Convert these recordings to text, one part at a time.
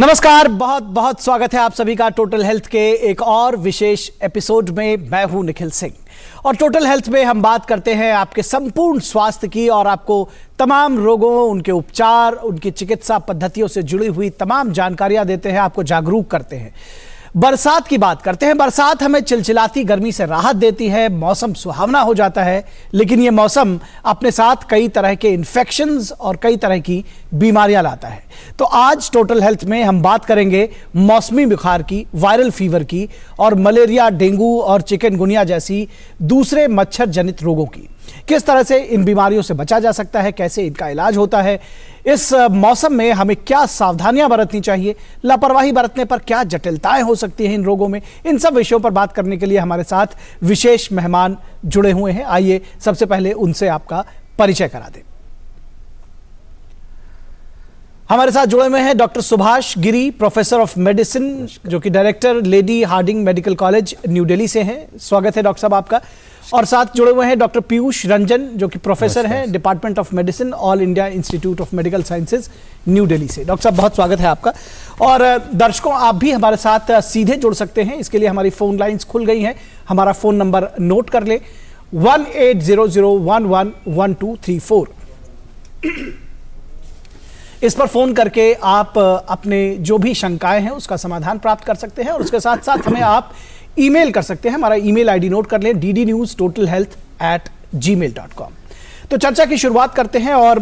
नमस्कार, बहुत बहुत स्वागत है आप सभी का टोटल हेल्थ के एक और विशेष एपिसोड में। मैं हूं निखिल सिंह और टोटल हेल्थ में हम बात करते हैं आपके संपूर्ण स्वास्थ्य की और आपको तमाम रोगों, उनके उपचार, उनकी चिकित्सा पद्धतियों से जुड़ी हुई तमाम जानकारियां देते हैं, आपको जागरूक करते हैं। बरसात की बात करते हैं। बरसात हमें चिलचिलाती गर्मी से राहत देती है, मौसम सुहावना हो जाता है, लेकिन ये मौसम अपने साथ कई तरह के इन्फेक्शंस और कई तरह की बीमारियां लाता है। तो आज टोटल हेल्थ में हम बात करेंगे मौसमी बुखार की, वायरल फीवर की और मलेरिया, डेंगू और चिकनगुनिया जैसी दूसरे मच्छर जनित रोगों की। किस तरह से इन बीमारियों से बचा जा सकता है, कैसे इनका इलाज होता है, इस मौसम में हमें क्या सावधानियां बरतनी चाहिए, लापरवाही बरतने पर क्या जटिलताएं हो सकती हैं इन रोगों में, इन सब विषयों पर बात करने के लिए हमारे साथ विशेष मेहमान जुड़े हुए हैं। आइए सबसे पहले उनसे आपका परिचय करा दें। हमारे साथ जुड़े हुए हैं doctor Subhash Giri, professor of medicine, जो कि director Lady Hardinge medical college New Delhi से हैं। स्वागत है डॉक्टर साहब आपका। और साथ जुड़े हुए हैं डॉक्टर पीयूष रंजन, जो कि प्रोफेसर हैं department of medicine, all India institute of medical sciences, new Delhi से। डॉक्टर साहब बहुत स्वागत है आपका। और दर्शकों, आप भी हमारे साथ सीधे जुड़ सकते हैं। इसके लिए हमारी फोन लाइंस खुल गई हैं। हमारा फोन नंबर नोट कर ले, 1800111234। इस पर फोन करके आप अपने जो भी शंकाएं हैं उसका समाधान प्राप्त कर सकते हैं और उसके साथ साथ हमें आप ईमेल कर सकते हैं। हमारा ईमेल आईडी नोट कर लें, ddnewstotalhealth@gmail.com। तो चर्चा की शुरुआत करते हैं और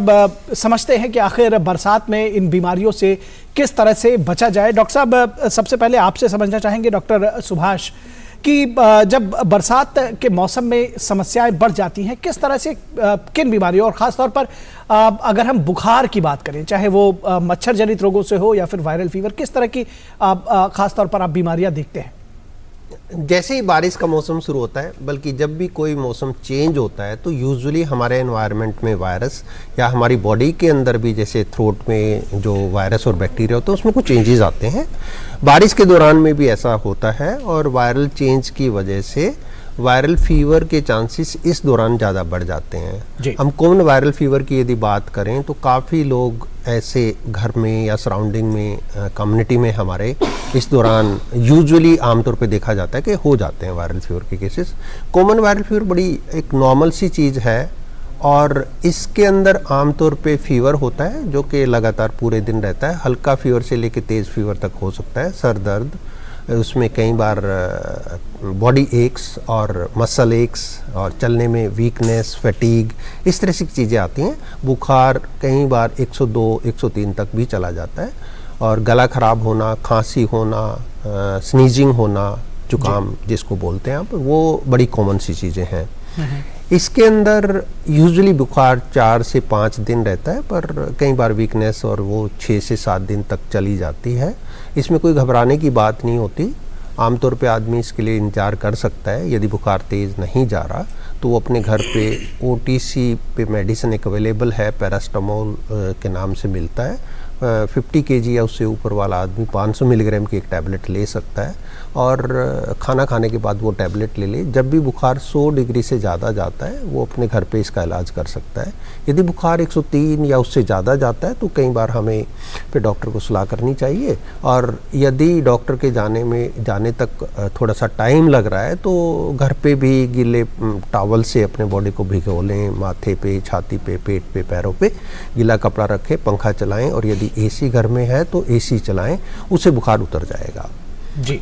समझते हैं कि आखिर बरसात में इन बीमारियों से किस तरह से बचा जाए। डॉक्टर साहब, सबसे पहले आपसे समझना चाहेंगे डॉक्टर सुभाष कि जब बरसात के मौसम में समस्याएं बढ़ जाती हैं, किस तरह से किन बीमारियों और ख़ास तौर पर अगर हम बुखार की बात करें, चाहे वो मच्छर जनित रोगों से हो या फिर वायरल फीवर, किस तरह की ख़ास तौर पर आप बीमारियां देखते हैं? जैसे ही बारिश का मौसम शुरू होता है, बल्कि जब भी कोई मौसम चेंज होता है, तो यूजुअली हमारे एनवायरनमेंट में वायरस या हमारी बॉडी के अंदर भी जैसे थ्रोट में जो वायरस और बैक्टीरिया होता है उसमें कुछ चेंजेस आते हैं। बारिश के दौरान में भी ऐसा होता है और वायरल चेंज की वजह से वायरल फीवर के चांसेस इस दौरान ज़्यादा बढ़ जाते हैं। हम कॉमन वायरल फीवर की यदि बात करें तो काफ़ी लोग ऐसे घर में या सराउंडिंग में, कम्युनिटी में हमारे इस दौरान यूजुअली आमतौर पे देखा जाता है कि हो जाते हैं वायरल फीवर के केसेस। कॉमन वायरल फीवर बड़ी एक नॉर्मल सी चीज़ है और इसके अंदर आमतौर पे फीवर होता है जो कि लगातार पूरे दिन रहता है। हल्का फीवर से लेकर तेज़ फीवर तक हो सकता है, सर दर्द, उसमें कई बार बॉडी एक्स और मसल एक्स और चलने में वीकनेस, फैटीग, इस तरह की चीज़ें आती हैं। बुखार कई बार 102, 103 तक भी चला जाता है और गला ख़राब होना, खांसी होना, स्नीजिंग होना, जुकाम जिसको बोलते हैं आप, वो बड़ी कॉमन सी चीज़ें हैं। इसके अंदर यूजुअली बुखार 4 से 5 दिन रहता है, पर कई बार वीकनेस और वो 6 से 7 दिन तक चली जाती है। इसमें कोई घबराने की बात नहीं होती। आमतौर पे आदमी इसके लिए इंतजार कर सकता है। यदि बुखार तेज़ नहीं जा रहा तो वो अपने घर पे OTC पे मेडिसिन एक अवेलेबल है, पैरास्टामोल के नाम से मिलता है। 50 kg या उससे ऊपर वाला आदमी 500 मिलीग्राम की एक टैबलेट ले सकता है और खाना खाने के बाद वो टैबलेट ले ले। जब भी बुखार 100 डिग्री से ज़्यादा जाता है वो अपने घर पे इसका इलाज कर सकता है। यदि बुखार 103 या उससे ज़्यादा जाता है तो कई बार हमें फिर डॉक्टर को सलाह करनी चाहिए और यदि डॉक्टर के जाने तक थोड़ा सा टाइम लग रहा है तो घर पे भी गीले टॉवल से अपने बॉडी को भिगो लें, माथे पे, छाती पे, पेट पे, पैरों पे गीला कपड़ा रखें, पंखा चलाएं और यदि एसी घर में है तो एसी चलाएं, उससे बुखार उतर जाएगा। जी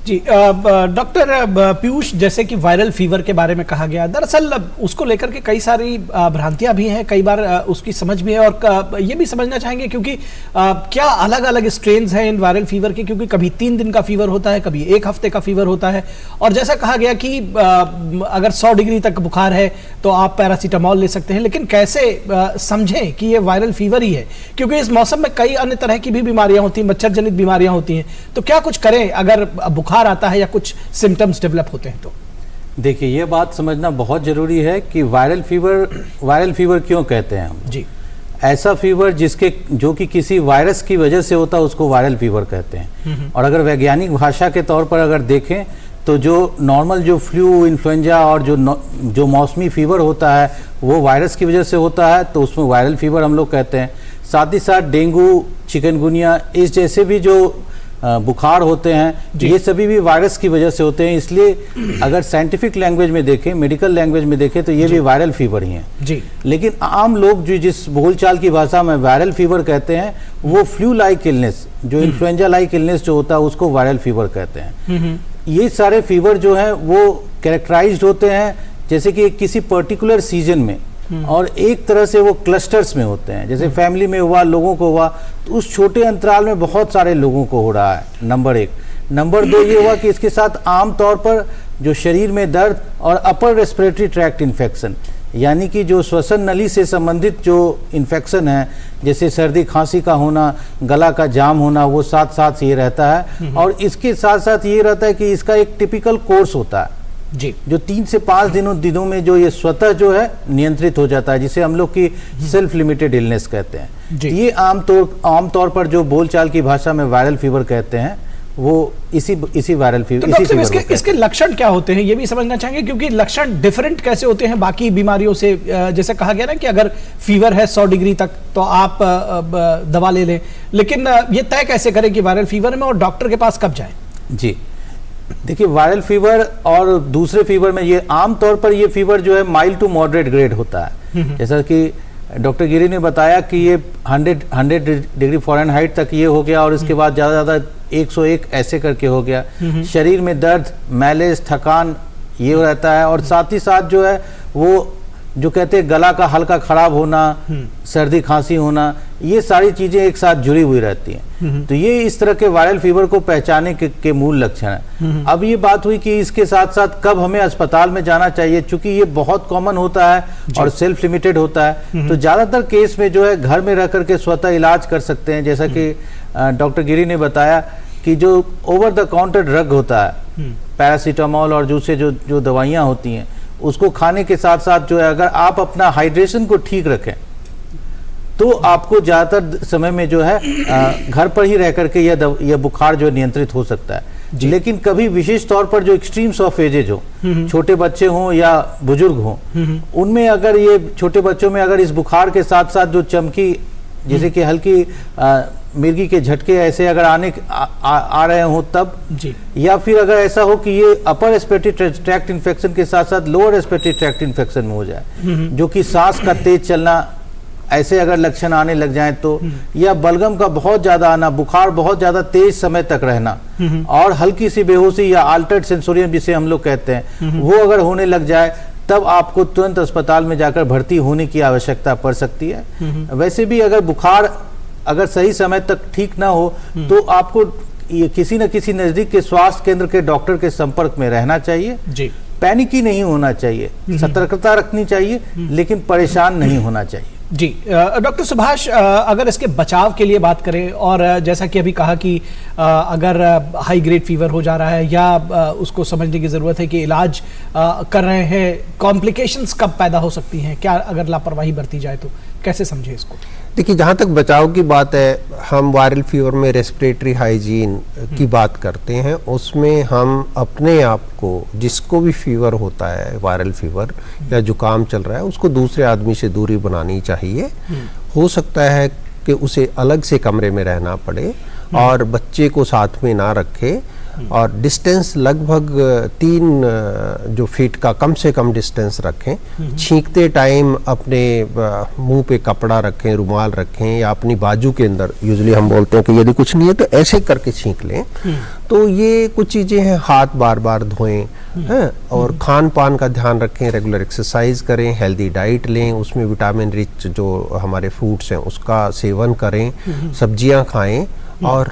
जी। डॉक्टर पीयूष, जैसे कि वायरल फीवर के बारे में कहा गया, दरअसल उसको लेकर के कई सारी भ्रांतियां भी हैं, कई बार उसकी समझ भी है और ये भी समझना चाहेंगे क्योंकि क्या अलग अलग स्ट्रेन्स हैं इन वायरल फीवर के, क्योंकि कभी 3 दिन का फीवर होता है, कभी 1 हफ्ते का फीवर होता है। और जैसा कहा गया कि अगर 100 डिग्री तक बुखार है तो आप पैरासीटामोल ले सकते हैं, लेकिन कैसे समझें कि ये वायरल फीवर ही है, क्योंकि इस मौसम में कई अन्य तरह की भी बीमारियां होती हैं, मच्छर जनित बीमारियां होती हैं। तो क्या कुछ करें अगर बुखार आता है या कुछ सिम्टम्स डेवलप होते हैं तो? देखिए, ये बात समझना बहुत जरूरी है कि वायरल फीवर क्यों कहते हैं हम। जी। ऐसा फीवर जो कि किसी वायरस की वजह से होता है उसको वायरल फीवर कहते हैं। और अगर वैज्ञानिक भाषा के तौर पर अगर देखें तो जो नॉर्मल जो फ्लू, इन्फ्लुएंजा और जो मौसमी फीवर होता है वो वायरस की वजह से होता है, तो उसमें वायरल फीवर हम लोग कहते हैं। साथ ही साथ डेंगू चिकनगुनिया, इस जैसे भी जो बुखार होते हैं, ये सभी भी वायरस की वजह से होते हैं। इसलिए अगर साइंटिफिक लैंग्वेज में देखें, मेडिकल लैंग्वेज में देखें, तो ये भी वायरल फीवर ही हैं जी। लेकिन आम लोग जो जिस बोलचाल की भाषा में वायरल फीवर कहते हैं, वो फ्लू लाइक इलनेस, जो इन्फ्लुएंजा लाइक इलनेस जो होता है, उसको वायरल फीवर कहते हैं। ये सारे फीवर जो हैं वो कैरेक्टराइज्ड होते हैं जैसे कि किसी पर्टिकुलर सीजन में, और एक तरह से वो क्लस्टर्स में होते हैं। जैसे फैमिली में हुआ, लोगों को हुआ, तो उस छोटे अंतराल में बहुत सारे लोगों को हो रहा है, नंबर 1। नंबर 2 ये हुआ कि इसके साथ आम तौर पर जो शरीर में दर्द और अपर रेस्पिरेटरी ट्रैक्ट इन्फेक्शन, यानी कि जो श्वसन नली से संबंधित जो इन्फेक्शन है, जैसे सर्दी खांसी का होना, गला का जाम होना, वो साथ साथ ये रहता है। और इसके साथ साथ ये रहता है कि इसका एक टिपिकल कोर्स होता है जी, जो 3 से 5 दिनों में जो ये स्वतः जो है नियंत्रित हो जाता है, जिसे हम लोग की सेल्फ लिमिटेड इलनेस कहते हैं। ये आमतौर पर जो बोलचाल की भाषा में वायरल फीवर कहते हैं, वो इसी वायरल फीवर, तो इसी फीवर इसके लक्षण क्या होते हैं, ये भी समझना चाहेंगे, क्योंकि लक्षण डिफरेंट कैसे होते हैं बाकी बीमारियों से। जैसे कहा गया ना कि अगर फीवर है 100 डिग्री तक तो आप दवा ले लें, लेकिन ये तय कैसे करें कि वायरल फीवर में और डॉक्टर के पास कब जाएं? जी देखिए, वायरल फीवर और दूसरे फीवर में ये आमतौर पर ये फीवर जो है माइल्ड टू मॉडरेट ग्रेड होता है। जैसा कि डॉक्टर गिरी ने बताया कि ये 100 डिग्री फ़ारेनहाइट तक ये हो गया, और इसके बाद ज़्यादा 101 ऐसे करके हो गया। शरीर में दर्द, मैलेज, थकान ये रहता है, और साथ ही साथ जो है वो जो कहते हैं गला का हल्का खराब होना, सर्दी खांसी होना, ये सारी चीजें एक साथ जुड़ी हुई रहती हैं। तो ये इस तरह के वायरल फीवर को पहचाने के मूल लक्षण है। अब ये बात हुई कि इसके साथ साथ कब हमें अस्पताल में जाना चाहिए, चूंकि ये बहुत कॉमन होता है और सेल्फ लिमिटेड होता है, तो ज्यादातर केस में जो है घर में रह करके स्वतः इलाज कर सकते हैं। जैसा कि डॉक्टर गिरी ने बताया कि जो ओवर द काउंटर ड्रग होता है, पैरासीटामोल और दूसरे जो दवाइयाँ होती हैं, उसको खाने के साथ साथ जो है अगर आप अपना हाइड्रेशन को ठीक रखें, तो आपको ज़्यादातर समय में जो है घर पर ही रह करके यह बुखार जो नियंत्रित हो सकता है। लेकिन कभी विशेष तौर पर जो एक्सट्रीम्स ऑफ एजेज हो, छोटे बच्चे हों या बुजुर्ग हों, उनमें अगर ये छोटे बच्चों में अगर इस बुखार के साथ साथ जो चमकी, जैसे कि हल्की मिर्गी के झटके ऐसे अगर आ रहे हो तब जी, या फिर अगर ऐसा हो कि ये अपर रेस्पिरेटरी ट्रैक्ट इन्फेक्शन के साथ साथ लोअर रेस्पिरेटरी ट्रैक्ट इन्फेक्शन में हो जाए, जो कि सांस का तेज चलना, ऐसे अगर लक्षण आने लग जाएं तो, या बलगम का बहुत ज्यादा आना, बुखार बहुत ज्यादा तेज समय तक रहना, और हल्की सी बेहोशी या अल्टर्ड सेंसोरियम जिसे हम लोग कहते हैं, वो अगर होने लग जाए, तब आपको तुरंत अस्पताल में जाकर भर्ती होने की आवश्यकता पड़ सकती है। वैसे भी अगर बुखार अगर सही समय तक ठीक ना हो, तो आपको ये किसी न किसी नजदीक के स्वास्थ्य केंद्र के डॉक्टर के संपर्क में रहना चाहिए जी। पैनिक ही नहीं होना चाहिए, सतर्कता रखनी चाहिए, लेकिन परेशान नहीं होना चाहिए जी। डॉक्टर सुभाष, अगर इसके बचाव के लिए बात करें, और जैसा कि अभी कहा कि अगर हाई ग्रेड फीवर हो जा रहा है या उसको समझने की ज़रूरत है कि इलाज कर रहे हैं, कॉम्प्लिकेशंस कब पैदा हो सकती हैं, क्या अगर लापरवाही बरती जाए तो, कैसे समझे इसको? देखिए, जहाँ तक बचाव की बात है, हम वायरल फीवर में रेस्पिरेटरी हाइजीन की बात करते हैं। उसमें हम अपने आप को, जिसको भी फीवर होता है, वायरल फीवर या जुकाम चल रहा है, उसको दूसरे आदमी से दूरी बनानी चाहिए। हो सकता है कि उसे अलग से कमरे में रहना पड़े और बच्चे को साथ में ना रखे, और डिस्टेंस लगभग 3 फीट का कम से कम डिस्टेंस रखें। छींकते टाइम अपने मुंह पे कपड़ा रखें, रुमाल रखें, या अपनी बाजू के अंदर, यूजुअली हम बोलते हैं कि यदि कुछ नहीं है तो ऐसे करके छींक लें। तो ये कुछ चीज़ें हैं, हाथ बार बार धोएं, हैं, और खान पान का ध्यान रखें, रेगुलर एक्सरसाइज करें, हेल्दी डाइट लें, उसमें विटामिन रिच जो हमारे फ्रूट्स हैं उसका सेवन करें, सब्जियां खाएं, और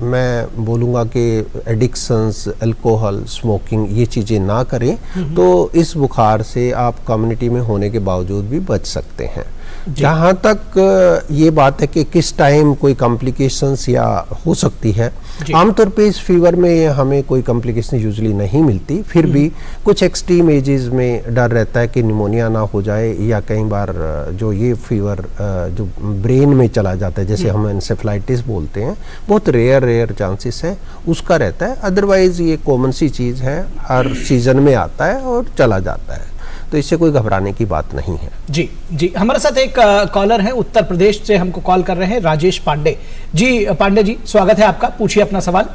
मैं बोलूँगा कि एडिक्शंस, अल्कोहल, स्मोकिंग, ये चीज़ें ना करें, तो इस बुखार से आप कम्युनिटी में होने के बावजूद भी बच सकते हैं। जहाँ तक ये बात है कि किस टाइम कोई कॉम्प्लिकेशंस या हो सकती है, आमतौर पे इस फीवर में हमें कोई कॉम्प्लिकेशन यूजुअली नहीं मिलती, फिर भी कुछ एक्सट्रीम एजेस में डर रहता है कि निमोनिया ना हो जाए, या कई बार जो ये फीवर जो ब्रेन में चला जाता है, जैसे हम एन्सेफेलाइटिस बोलते हैं, बहुत रेयर चांसेस है, उसका रहता है। अदरवाइज ये कॉमन सी चीज़ है, हर सीजन में आता है और चला जाता है। तो इससे कोई घबराने की बात नहीं है। जी जी, हमारे साथ एक कॉलर है उत्तर प्रदेश से, हमको कॉल कर रहे हैं राजेश पांडे जी। पांडे जी, स्वागत है आपका, पूछिए अपना सवाल।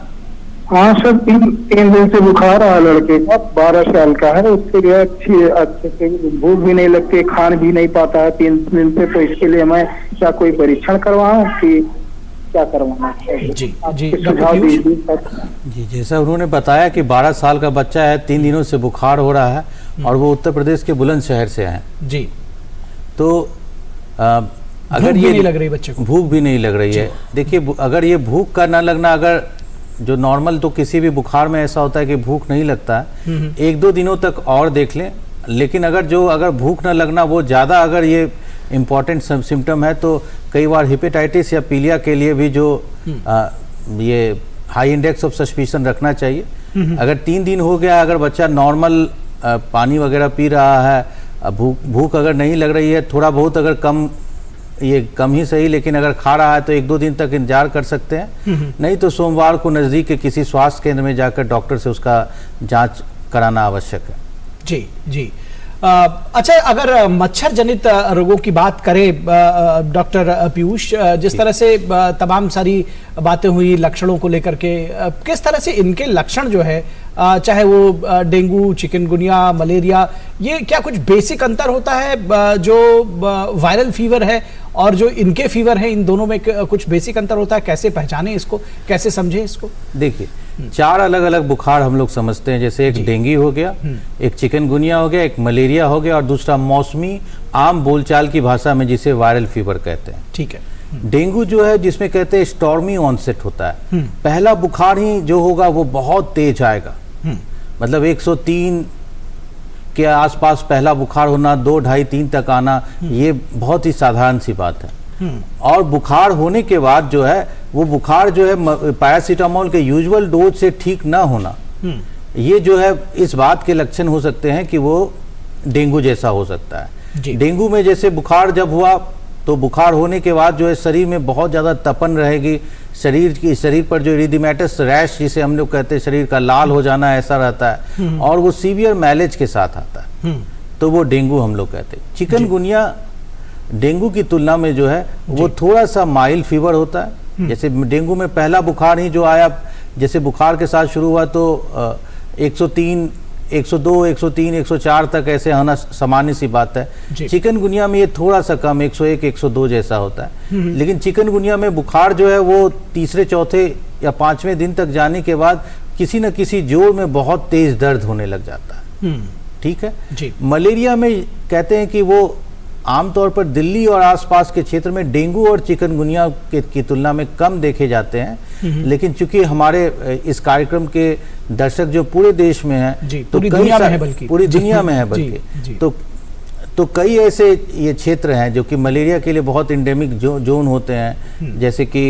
हाँ सर, तीन दिन से बुखार आ लड़के का, 12 साल का है। उसके लिए अच्छे से भूख भी नहीं लगती, खान भी नहीं पाता है 3 दिन से। तो इसके लिए मैं क्या कोई परीक्षण करवाऊं कि क्या करवाना चाहिए? जी जी, सुझाव दीजिए सर। जी, जैसा उन्होंने बताया कि 12 साल का बच्चा है, 3 दिनों से बुखार हो रहा है और वो उत्तर प्रदेश के बुलंदशहर से हैं जी। तो अगर भूख ये भी नहीं लग रही बच्चे को, भूख भी नहीं लग रही है। देखिए, अगर ये भूख का ना लगना, अगर जो नॉर्मल तो किसी भी बुखार में ऐसा होता है कि भूख नहीं लगता है, 1-2 दिनों तक और देख लें। लेकिन अगर भूख ना लगना वो ज़्यादा अगर ये इम्पॉर्टेंट सिम्टम है तो कई बार हेपेटाइटिस या पीलिया के लिए भी जो ये हाई इंडेक्स ऑफ सस्पिशन रखना चाहिए। अगर 3 दिन हो गया, अगर बच्चा नॉर्मल पानी वगैरह पी रहा है, भूख अगर नहीं लग रही है, थोड़ा बहुत अगर कम ही सही, लेकिन अगर खा रहा है तो 1-2 दिन तक इंतजार कर सकते हैं। नहीं तो सोमवार को नज़दीक के किसी स्वास्थ्य केंद्र में जाकर डॉक्टर से उसका जांच कराना आवश्यक है। जी जी। अच्छा, अगर मच्छर जनित रोगों की बात करें डॉक्टर पीयूष, जिस तरह से तमाम सारी बातें हुई लक्षणों को लेकर के, किस तरह से इनके लक्षण जो है, चाहे वो डेंगू, चिकनगुनिया, मलेरिया, ये क्या कुछ बेसिक अंतर होता है जो वायरल फीवर है और जो इनके फीवर है, इन दोनों में कुछ बेसिक अंतर होता है? कैसे पहचाने इसको, कैसे समझे इसको? देखिए, 4 अलग अलग बुखार हम लोग समझते हैं। जैसे एक डेंगू हो गया, एक चिकनगुनिया हो गया, एक मलेरिया हो गया और दूसरा मौसमी आम बोलचाल की भाषा में जिसे वायरल फीवर कहते हैं। ठीक है। डेंगू जो है, जिसमें कहते हैं स्टॉर्मी ऑनसेट होता है। पहला बुखार ही जो होगा वो बहुत तेज आएगा, मतलब 103 के आसपास पहला बुखार होना, 2, 2.5, 3 तक आना, ये बहुत ही साधारण सी बात है। और बुखार होने के बाद जो है वो बुखार जो है पैरासीटामोल के यूजुअल डोज से ठीक ना होना, ये जो है इस बात के लक्षण हो सकते हैं कि वो डेंगू जैसा हो सकता है। डेंगू में जैसे बुखार जब हुआ तो बुखार होने के बाद जो है शरीर में बहुत ज़्यादा तपन रहेगी, शरीर पर जो इरिथेमेटस रैश जिसे हम लोग कहते हैं, शरीर का लाल हो जाना ऐसा रहता है और वो सीवियर मैलेज के साथ आता है, तो वो डेंगू हम लोग कहते हैं। चिकनगुनिया डेंगू की तुलना में जो है वो थोड़ा सा माइल्ड फीवर होता है। जैसे डेंगू में पहला बुखार ही जो आया, जैसे बुखार के साथ शुरू हुआ तो 103, 102, 103, 104 तक ऐसे आना सामान्य सी बात है। चिकनगुनिया में ये थोड़ा सा कम 101, 102 जैसा होता है। लेकिन चिकनगुनिया में बुखार जो है वो 3, 4 या 5वें दिन तक जाने के बाद किसी न किसी जोड़ में बहुत तेज दर्द होने लग जाता है। ठीक है जी। मलेरिया में कहते हैं कि वो आमतौर पर दिल्ली और आसपास के क्षेत्र में डेंगू और चिकनगुनिया की तुलना में कम देखे जाते हैं। लेकिन चूंकि हमारे इस कार्यक्रम के दर्शक जो पूरे देश में हैं, तो पूरी दुनिया में है, बल्कि पूरी दुनिया में है बल्कि तो कई ऐसे ये क्षेत्र हैं जो कि मलेरिया के लिए बहुत इंडेमिक जोन होते हैं। जैसे कि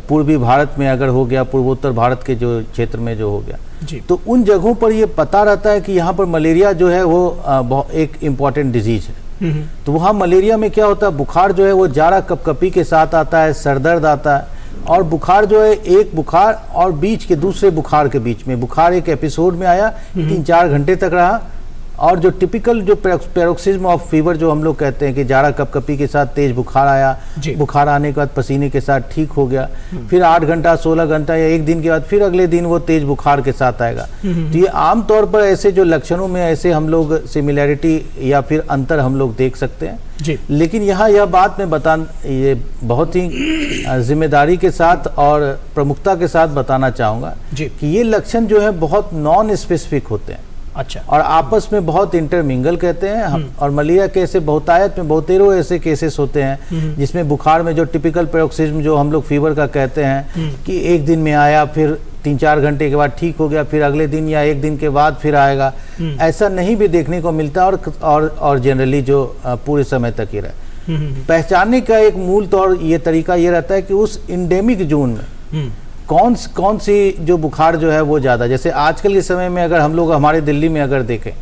पूर्वी भारत में अगर हो गया, पूर्वोत्तर भारत के जो क्षेत्र में जो हो गया, तो उन जगहों पर ये पता रहता है कि यहाँ पर मलेरिया जो है वो एक इम्पॉर्टेंट डिजीज है। तो वहाँ मलेरिया में क्या होता है, बुखार जो है वो जाड़ा कपकपी के साथ आता है, सरदर्द आता है और बुखार जो है एक बुखार और बीच के दूसरे बुखार के बीच में बुखार एक एपिसोड में आया, 3-4 घंटे तक रहा और जो टिपिकल जो पैरोक्सिज्म ऑफ फीवर जो हम लोग कहते हैं कि जाड़ा कपकपी के साथ तेज बुखार आया, बुखार आने के बाद पसीने के साथ ठीक हो गया, फिर 8 घंटा 16 घंटा या 1 दिन के बाद फिर अगले दिन वो तेज बुखार के साथ आएगा। तो ये आमतौर पर ऐसे जो लक्षणों में ऐसे हम लोग सिमिलैरिटी या फिर अंतर हम लोग देख सकते हैं। लेकिन यहाँ यह बात मैं ये बहुत ही जिम्मेदारी के साथ और प्रमुखता के साथ बताना चाहूँगा कि ये लक्षण जो है बहुत नॉन स्पेसिफिक होते हैं। अच्छा। और आपस में बहुत इंटरमिंगल कहते हैं। और मलेरिया के ऐसे बहुतायत में बहुतेरों ऐसे केसेस होते हैं जिसमें बुखार में जो टिपिकल पैरोक्सिज्म जो हम लोग फीवर का कहते हैं कि 1 दिन में आया, फिर 3-4 घंटे के बाद ठीक हो गया, फिर अगले दिन या 1 दिन के बाद फिर आएगा, ऐसा नहीं भी देखने को मिलता और जनरली जो पूरे समय तक ही रहे। पहचानने का एक मूल तौर ये तरीका ये रहता है कि उस इंडेमिक जोन में कौन सी जो बुखार जो है वो ज़्यादा, जैसे आजकल के समय में अगर हम लोग हमारे दिल्ली में अगर देखें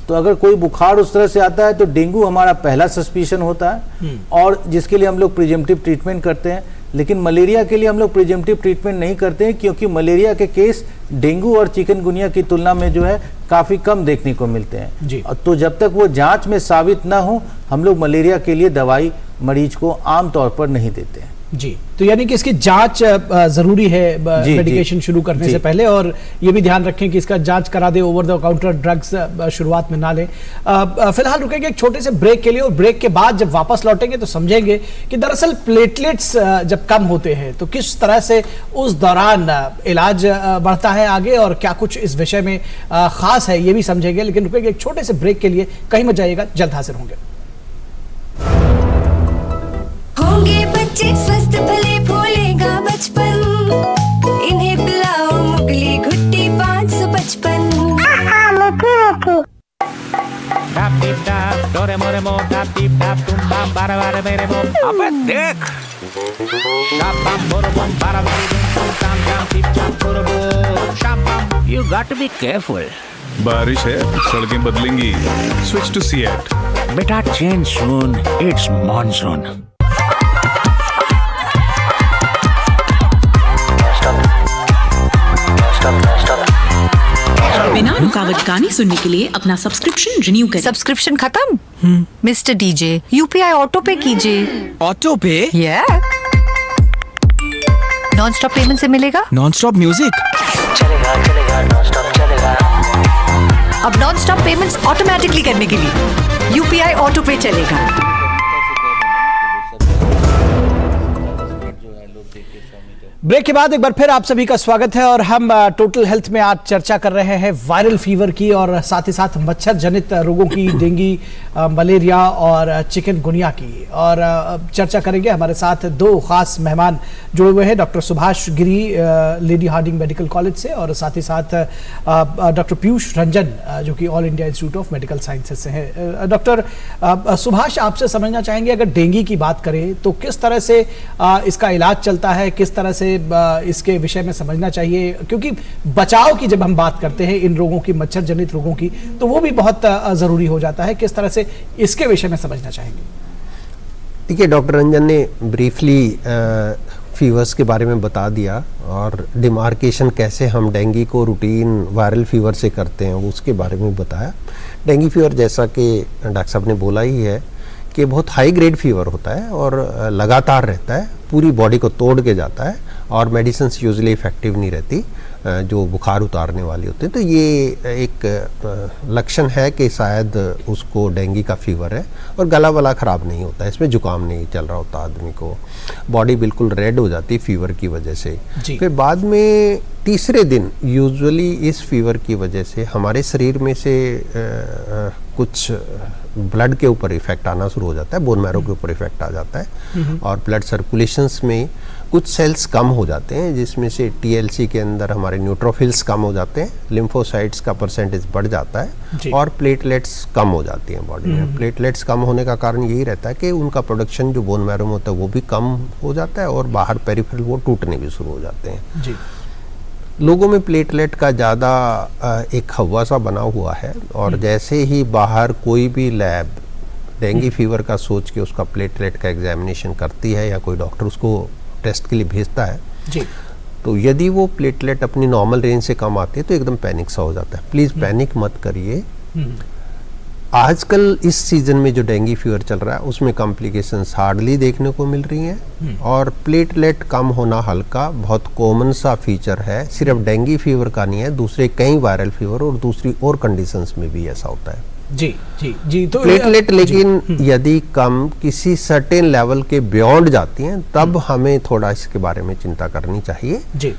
तो अगर कोई बुखार उस तरह से आता है तो डेंगू हमारा पहला सस्पिशन होता है और जिसके लिए हम लोग प्रिवेंटिव ट्रीटमेंट करते हैं। लेकिन मलेरिया के लिए हम लोग प्रिवेंटिव ट्रीटमेंट नहीं करते हैं, क्योंकि मलेरिया के केस डेंगू और चिकनगुनिया की तुलना में जो है काफ़ी कम देखने को मिलते हैं जी। तो जब तक वो जांच में साबित ना हो, हम लोग मलेरिया के लिए दवाई मरीज को आमतौर पर नहीं देते हैं। जी, तो यानी कि इसकी जांच जरूरी है मेडिकेशन शुरू करने से पहले, और ये भी ध्यान रखें कि इसका जांच करा दे, ओवर द काउंटर ड्रग्स शुरुआत में ना लें। फिलहाल रुकेंगे एक छोटे से ब्रेक के लिए, और ब्रेक के बाद जब वापस लौटेंगे तो समझेंगे कि दरअसल प्लेटलेट्स जब कम होते हैं तो किस तरह से उस दौरान इलाज बढ़ता है आगे, और क्या कुछ इस विषय में खास है ये भी समझेंगे। लेकिन रुकेंगे एक छोटे से ब्रेक के लिए, कहीं मत जाइएगा, जल्द हाजिर होंगे। होंगे बच्चे स्वस्थ भले, भूलेगा बचपन, इन्हें पिलाओ मुगली घुट्टी 555। अबे देख, You got to be careful. बारिश है, सड़कें बदलेंगी। Switch to CEAT. बेटा change soon. It's monsoon. बिना रुकावट गाने सुनने के लिए अपना सब्सक्रिप्शन रिन्यू करें। सब्सक्रिप्शन खत्म? मिस्टर डीजे, यूपीआई ऑटो पे कीजिए। ऑटो पे? नॉन स्टॉप पेमेंट से मिलेगा नॉन स्टॉप म्यूजिक। अब नॉन स्टॉप पेमेंट्स ऑटोमेटिकली करने के लिए यूपीआई ऑटो पे चलेगा। ब्रेक के बाद एक बार फिर आप सभी का स्वागत है, और हम टोटल हेल्थ में आज चर्चा कर रहे हैं वायरल फीवर की, और साथ ही साथ मच्छर जनित रोगों की, डेंगू, मलेरिया और चिकनगुनिया की। और चर्चा करेंगे, हमारे साथ दो खास मेहमान जुड़े हुए हैं, डॉक्टर सुभाष गिरी लेडी हार्डिंग मेडिकल कॉलेज से, और साथ ही साथ डॉक्टर पीयूष रंजन जो कि all India institute of medical sciences से हैं। डॉक्टर सुभाष, आपसे समझना चाहेंगे, अगर डेंगू की बात करें तो किस तरह से इसका इलाज चलता है, किस तरह से इसके विषय में समझना चाहिए, क्योंकि बचाव की जब हम बात करते हैं इन रोगों की, मच्छर जनित रोगों की, तो वो भी बहुत जरूरी हो जाता है। किस तरह से इसके विषय में समझना चाहेंगे? देखिए, डॉक्टर रंजन ने ब्रीफली फीवर्स के बारे में बता दिया, और डिमार्केशन कैसे हम डेंगू को रूटीन वायरल फीवर से करते हैं उसके बारे में बताया। डेंगू फीवर, जैसा कि डॉक्टर साहब ने बोला ही है, कि बहुत हाई ग्रेड फीवर होता है और लगातार रहता है, पूरी बॉडी को तोड़ के जाता है, और मेडिसिन यूजुअली इफेक्टिव नहीं रहती जो बुखार उतारने वाली होती है। तो ये एक लक्षण है कि शायद उसको डेंगू का फीवर है, और गला वला ख़राब नहीं होता है, इसमें जुकाम नहीं चल रहा होता आदमी को, बॉडी बिल्कुल रेड हो जाती है फीवर की वजह से। फिर बाद में तीसरे दिन यूजुअली इस फीवर की वजह से हमारे शरीर में से कुछ ब्लड के ऊपर इफेक्ट आना शुरू हो जाता है, बोन मैरो के ऊपर इफेक्ट आ जाता है, और ब्लड सर्कुलेशंस में कुछ सेल्स कम हो जाते हैं, जिसमें से टीएलसी के अंदर हमारे न्यूट्रोफिल्स कम हो जाते हैं, लिम्फोसाइट्स का परसेंटेज बढ़ जाता है, और प्लेटलेट्स कम हो जाती हैं बॉडी में। प्लेटलेट्स कम होने का कारण यही रहता है कि उनका प्रोडक्शन जो बोन मैरो में होता है वो भी कम हो जाता है, और बाहर पेरिफेरल वो टूटने भी शुरू हो जाते हैं। लोगों में प्लेटलेट का ज़्यादा एक हवा सा बना हुआ है, और जैसे ही बाहर कोई भी लैब डेंगू फीवर का सोच के उसका प्लेटलेट का एग्जामिनेशन करती है, या कोई डॉक्टर उसको टेस्ट के लिए भेजता है जी, तो यदि वो प्लेटलेट अपनी नॉर्मल रेंज से कम आती है तो एकदम पैनिक सा हो जाता है। प्लीज़ पैनिक मत करिए। आजकल इस सीजन में जो डेंगू फीवर चल रहा है उसमें कॉम्प्लिकेशंस हार्डली देखने को मिल रही हैं, और प्लेटलेट कम होना हल्का बहुत कॉमन सा फीचर है, सिर्फ डेंगू फीवर का नहीं है, दूसरे कई वायरल फीवर और दूसरी और कंडीशंस में भी ऐसा होता है। जी जी जी। तो प्लेटलेट लेकिन यदि कम किसी सर्टेन लेवल के बियॉन्ड जाती हैं तब हमें थोड़ा इसके बारे में चिंता करनी चाहिए। जी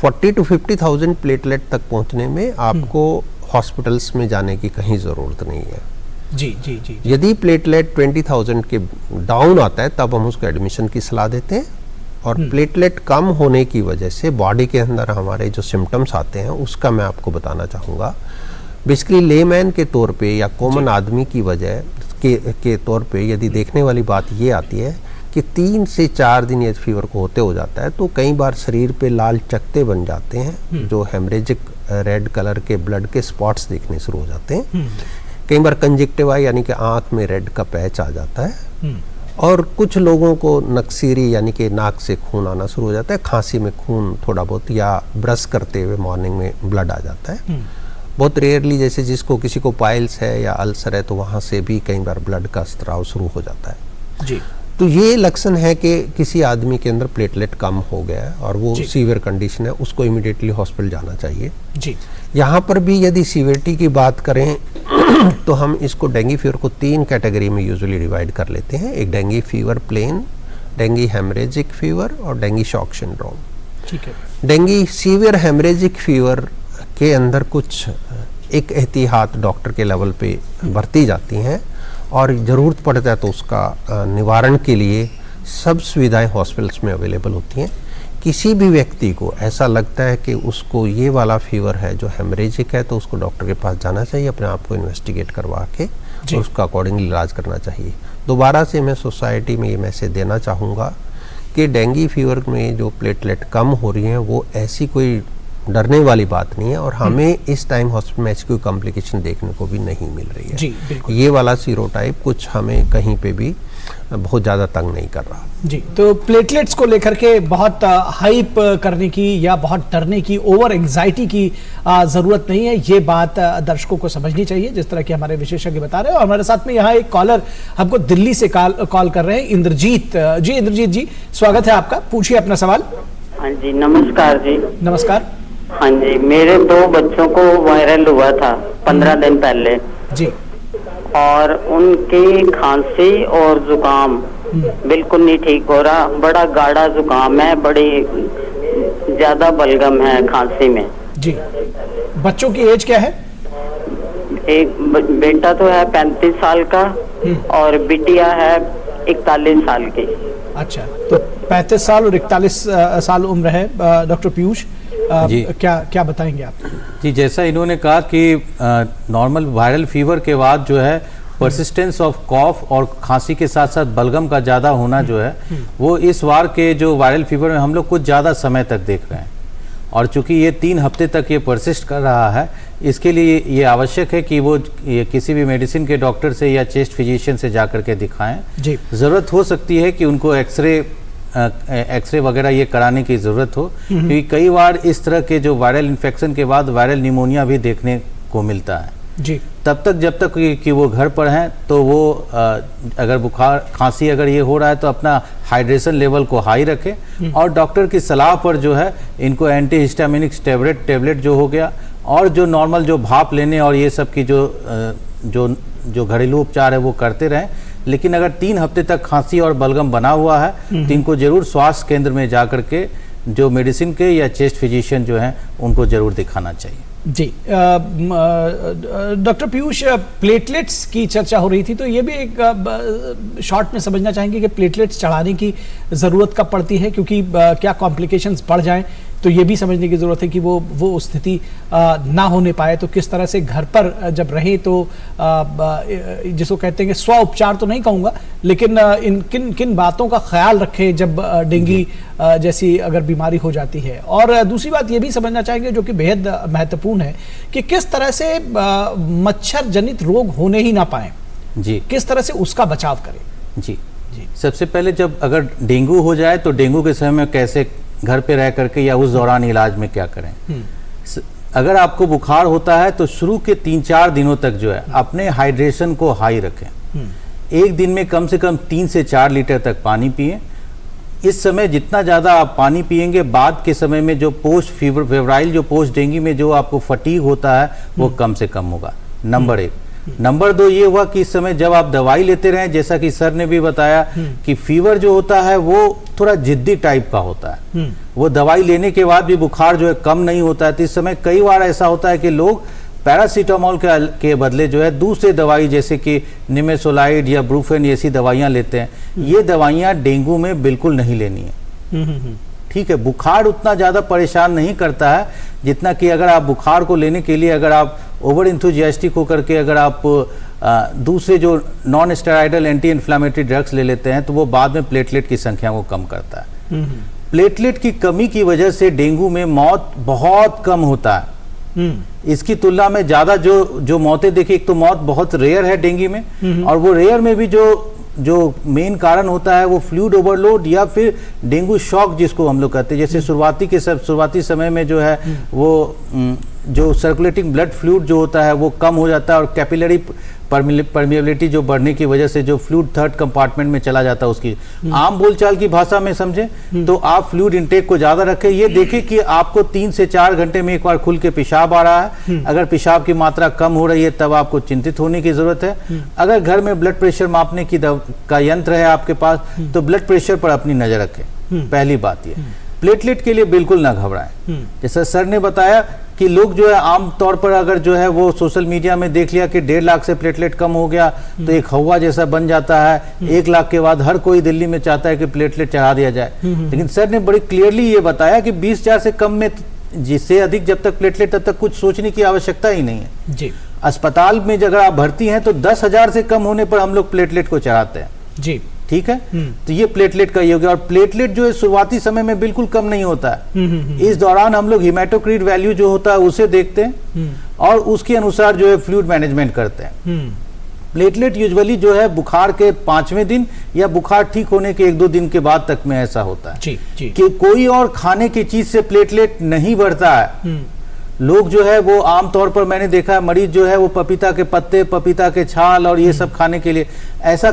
40 to 50,000 प्लेटलेट तक पहुंचने में आपको हॉस्पिटल्स में जाने की कहीं ज़रूरत नहीं है। जी जी जी। यदि प्लेटलेट 20,000 के डाउन आता है तब हम उसको एडमिशन की सलाह देते हैं, और प्लेटलेट कम होने की वजह से बॉडी के अंदर हमारे जो सिम्टम्स आते हैं उसका मैं आपको बताना चाहूँगा। बेसिकली लेमैन के तौर पे या कॉमन आदमी की वजह के तौर पे यदि देखने वाली बात ये आती है कि 3 से 4 दिन ये फीवर को होते हो जाता है, तो कई बार शरीर पे लाल चकत्ते बन जाते हैं, जो हेमरेजिक रेड कलर के ब्लड के स्पॉट्स दिखने शुरू हो जाते हैं। कई बार कंजक्टिवा यानी कि आँख में रेड का पैच आ जाता है, और कुछ लोगों को नक्सीरी यानी कि नाक से खून आना शुरू हो जाता है, खांसी में खून थोड़ा बहुत, या ब्रश करते हुए मॉर्निंग में ब्लड आ जाता है। बहुत रेयरली जैसे जिसको किसी को पाइल्स है या अल्सर है तो वहाँ से भी कई बार ब्लड का स्त्राव शुरू हो जाता है। जी। तो ये लक्षण है कि किसी आदमी के अंदर प्लेटलेट कम हो गया है और वो सीवियर कंडीशन है, उसको इमीडिएटली हॉस्पिटल जाना चाहिए। जी। यहाँ पर भी यदि सीवियरिटी की बात करें तो हम इसको डेंगू फीवर को 3 कैटेगरी में यूजुअली डिवाइड कर लेते हैं। एक dengue fever plain, dengue haemorrhagic fever और डेंगू शॉक सिंड्रोम। ठीक है। डेंगू सीवियर हेमरेजिक फीवर के अंदर कुछ एक एहतियात डॉक्टर के लेवल पे बरती जाती हैं और ज़रूरत पड़ता है तो उसका निवारण के लिए सब सुविधाएं हॉस्पिटल्स में अवेलेबल होती हैं। किसी भी व्यक्ति को ऐसा लगता है कि उसको ये वाला फीवर है जो हेमरेजिक है तो उसको डॉक्टर के पास जाना चाहिए, अपने आप को इन्वेस्टिगेट करवा के और उसका अकॉर्डिंगली इलाज करना चाहिए। दोबारा से मैं सोसाइटी में ये मैसेज देना चाहूँगा कि डेंगू फीवर में जो प्लेटलेट कम हो रही हैं वो ऐसी कोई डरने वाली बात नहीं है और हमें इस टाइम हॉस्पिटल में ऐसी कोई कॉम्प्लिकेशन देखने को भी नहीं मिल रही है। जी, बिल्कुल। ये वाला सीरोटाइप कुछ हमें कहीं पे भी बहुत ज़्यादा तंग नहीं कर रहा। जी, तो प्लेटलेट्स को लेकर के बहुत हाइप करने की या बहुत डरने की, ओवर एंजाइटी की ज़रूरत नहीं है। ये बात दर्शकों को समझनी चाहिए, जिस तरह के हमारे विशेषज्ञ बता रहे हैं। और हमारे साथ में यहाँ एक कॉलर हमको दिल्ली से कॉल कर रहे हैं, इंद्रजीत जी। इंद्रजीत जी, स्वागत है आपका, पूछिए अपना सवाल। हाँ जी, नमस्कार जी। नमस्कार। हाँ जी, मेरे 2 बच्चों को वायरल हुआ था 15 दिन पहले जी, और उनकी खांसी और जुकाम बिल्कुल नहीं ठीक हो रहा। बड़ा गाढ़ा जुकाम है, बड़ी ज्यादा बलगम है खांसी में जी। बच्चों की एज क्या है? एक बेटा तो है 35 साल का और बिटिया है 41 साल की। अच्छा, तो 35 साल और 41 साल उम्र है। डॉक्टर पीयूष, क्या बताएंगे आप? जी, जैसा इन्होंने कहा कि नॉर्मल वायरल फीवर के बाद जो है परसिस्टेंस ऑफ कॉफ और खांसी के साथ साथ बलगम का ज़्यादा होना जो है वो इस बार के जो वायरल फीवर में हम लोग कुछ ज़्यादा समय तक देख रहे हैं। और चूंकि ये 3 हफ्ते तक ये परसिस्ट कर रहा है, इसके लिए ये आवश्यक है कि वो ये किसी भी मेडिसिन के डॉक्टर से या चेस्ट फिजिशियन से जा करके दिखाएं। जी, ज़रूरत हो सकती है कि उनको एक्सरे वगैरह ये कराने की ज़रूरत हो, क्योंकि कई बार इस तरह के जो वायरल इन्फेक्शन के बाद वायरल निमोनिया भी देखने को मिलता है। जी, तब तक जब तक कि वो घर पर हैं तो वो अगर बुखार खांसी अगर ये हो रहा है तो अपना हाइड्रेशन लेवल को हाई रखें और डॉक्टर की सलाह पर जो है इनको एंटी हिस्टामिनिक टेबलेट जो हो गया और जो नॉर्मल जो भाप लेने और ये सब की जो घरेलू उपचार है वो करते रहें। लेकिन अगर 3 हफ्ते तक खांसी और बलगम बना हुआ है तो इनको जरूर स्वास्थ्य केंद्र में जा करके जो मेडिसिन के या चेस्ट फिजिशियन जो हैं उनको जरूर दिखाना चाहिए। जी, डॉक्टर पीयूष, प्लेटलेट्स की चर्चा हो रही थी, तो ये भी एक शॉर्ट में समझना चाहेंगे कि प्लेटलेट्स चढ़ाने की ज़रूरत कब पड़ती है, क्योंकि क्या कॉम्प्लिकेशंस बढ़ जाएं तो ये भी समझने की ज़रूरत है कि वो स्थिति ना होने पाए, तो किस तरह से घर पर जब रहें तो जिसको कहते हैं कि स्व उपचार तो नहीं कहूँगा, लेकिन इन किन बातों का ख्याल रखें जब डेंगू जैसी अगर बीमारी हो जाती है। और दूसरी बात ये भी समझना चाहेंगे जो कि बेहद महत्वपूर्ण है कि किस तरह से मच्छर जनित रोग होने ही ना पाए, जी, किस तरह से उसका बचाव करें। जी, सबसे पहले जब अगर डेंगू हो जाए तो डेंगू के समय में कैसे घर पे रह करके या उस दौरान इलाज में क्या करें। अगर आपको बुखार होता है तो शुरू के 3-4 दिनों तक जो है अपने हाइड्रेशन को हाई रखें। एक दिन में कम से कम 3 से 4 लीटर तक पानी पिएं। इस समय जितना ज़्यादा आप पानी पिएंगे बाद के समय में जो पोस्ट फेब्राइल जो पोस्ट डेंगू में जो आपको फटीग होता है वो कम से कम होगा। नंबर 1। नंबर 2 ये हुआ कि इस समय जब आप दवाई लेते रहें, जैसा कि सर ने भी बताया कि फीवर जो होता है वो थोड़ा जिद्दी टाइप का होता है, वो दवाई लेने के बाद भी बुखार जो है कम नहीं होता है। तो इस समय कई बार ऐसा होता है कि लोग पैरासीटामोल के बदले जो है दूसरे दवाई जैसे कि निमेसोलाइड या ब्रूफेन ऐसी दवाइयाँ लेते हैं। ये दवाइयाँ डेंगू में बिल्कुल नहीं लेनी है। ठीक है, बुखार उतना ज़्यादा परेशान नहीं करता है जितना कि अगर आप बुखार को लेने के लिए अगर आप ओवर इंथुजियास्टिक होकर के अगर आप दूसरे जो non steroidal anti inflammatory drugs ले लेते हैं तो वो बाद में प्लेटलेट की संख्या को कम करता है। प्लेटलेट की कमी की वजह से डेंगू में मौत बहुत कम होता है। इसकी तुलना में ज़्यादा जो मौतें देखी, एक तो मौत बहुत रेयर है डेंगू में और वो रेयर में भी जो जो मेन कारण होता है वो फ्लूइड ओवरलोड या फिर डेंगू शॉक जिसको हम लोग कहते हैं। जैसे शुरुआती समय में जो है वो जो सर्कुलेटिंग ब्लड फ्लूइड जो होता है वो कम हो जाता है और कैपिलरी परमिएबिलिटी जो बढ़ने की वजह से जो फ्लूइड थर्ड कंपार्टमेंट में चला जाता है उसकी आम बोलचाल की भाषा में समझें तो आप फ्लूइड इंटेक को ज्यादा रखें। ये देखें कि आपको 3 से 4 घंटे में एक बार खुल के पेशाब आ रहा है। अगर पेशाब की मात्रा कम हो रही है तब आपको चिंतित होने की जरूरत है। अगर घर में ब्लड प्रेशर मापने का यंत्र है आपके पास तो ब्लड प्रेशर पर अपनी नजर रखें। पहली बात ये। प्लेटलेट के लिए बिल्कुल ना घबराएं। जैसा सर ने बताया कि लोग जो है आम तौर पर अगर जो है वो सोशल मीडिया में देख लिया कि 1.5 लाख से प्लेटलेट कम हो गया तो एक हवा जैसा बन जाता है। 1 लाख के बाद हर कोई दिल्ली में चाहता है कि प्लेटलेट चढ़ा दिया जाए। लेकिन सर ने बड़ी क्लियरली ये बताया कि 20,000 से कम में, जिससे अधिक जब तक प्लेटलेट तब तक कुछ सोचने की आवश्यकता ही नहीं है जी। अस्पताल में अगर आप भर्ती हैं तो 10,000 से कम होने पर हम लोग प्लेटलेट को चढ़ाते हैं जी। ठीक है, तो ये प्लेटलेट का योग है। और प्लेटलेट जो है शुरुआती समय में बिल्कुल कम नहीं होता है। इस दौरान हम लोग हीमेटोक्रिट वैल्यू जो होता है उसे देखते हैं और उसके अनुसार जो है फ्लूइड मैनेजमेंट करते हैं। प्लेटलेट यूजुअली जो है बुखार के 5वें दिन या बुखार ठीक होने के 1-2 दिन के बाद तक में ऐसा होता है जी। कि कोई और खाने की चीज से प्लेटलेट नहीं बढ़ता है। लोग जो है वो आमतौर पर मैंने देखा है मरीज जो है वो पपीता के पत्ते, पपीता के छाल और ये सब खाने के लिए ऐसा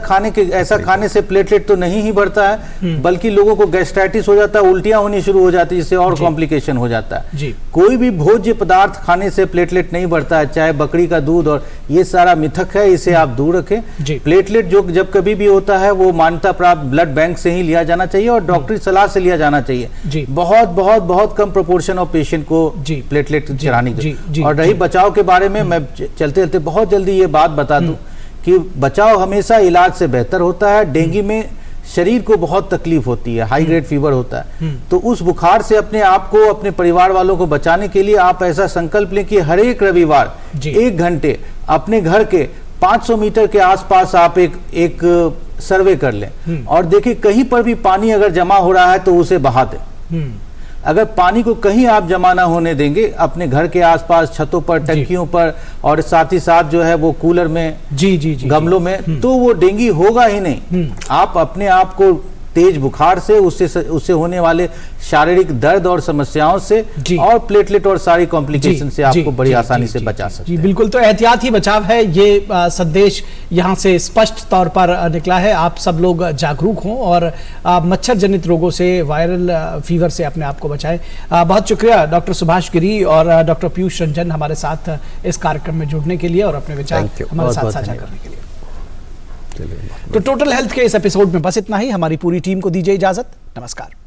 खाने से प्लेटलेट तो नहीं ही बढ़ता है बल्कि लोगों को गैस्ट्राइटिस हो जाता है, उल्टियां होनी शुरू हो जाती है, जिससे और कॉम्प्लिकेशन हो जाता है जी। कोई भी भोज्य पदार्थ खाने से प्लेटलेट नहीं बढ़ता है, चाहे बकरी का दूध और ये सारा मिथक है, इसे आप दूर रखें। प्लेटलेट जो जब कभी भी होता है वो मान्यता प्राप्त ब्लड बैंक से ही लिया जाना चाहिए और डॉक्टरी सलाह से लिया जाना चाहिए। बहुत बहुत बहुत कम प्रोपोर्शन ऑफ पेशेंट को प्लेटलेट चढ़ाने की। और रही बचाव के बारे में मैं चलते चलते बहुत जल्दी ये बात बता दूं कि बचाव हमेशा इलाज से बेहतर होता है। डेंगू में शरीर को बहुत तकलीफ होती है, हाई ग्रेड फीवर होता है, तो उस बुखार से अपने आप को, अपने परिवार वालों को बचाने के लिए आप ऐसा संकल्प लें कि हर एक रविवार 1 घंटे अपने घर के 500 मीटर के आसपास आप एक सर्वे कर लें और देखिए कहीं पर भी पानी अगर जमा हो रहा है तो उसे बहा दें। अगर पानी को कहीं आप जमा ना होने देंगे अपने घर के आसपास, छतों पर, टंकियों पर और साथ ही साथ जो है वो कूलर में, गमलों में, तो वो डेंगू होगा ही नहीं। आप अपने आप को तेज बुखार से, उससे होने वाले शारीरिक दर्द और समस्याओं से और प्लेटलेट और सारी कॉम्प्लिकेशन से आपको बड़ी आसानी से बचा सकते हैं। बिल्कुल, तो एहतियात ही बचाव है, ये संदेश यहाँ से स्पष्ट तौर पर निकला है। आप सब लोग जागरूक हों और मच्छर जनित रोगों से, वायरल फीवर से अपने आप को बचाएं। बहुत शुक्रिया डॉक्टर सुभाष गिरी और डॉक्टर पीयूष रंजन हमारे साथ इस कार्यक्रम में जुड़ने के लिए और अपने विचार हमारे साथ साझा करने के लिए। तो टोटल हेल्थ के इस एपिसोड में बस इतना ही। हमारी पूरी टीम को दीजिए इजाजत। नमस्कार।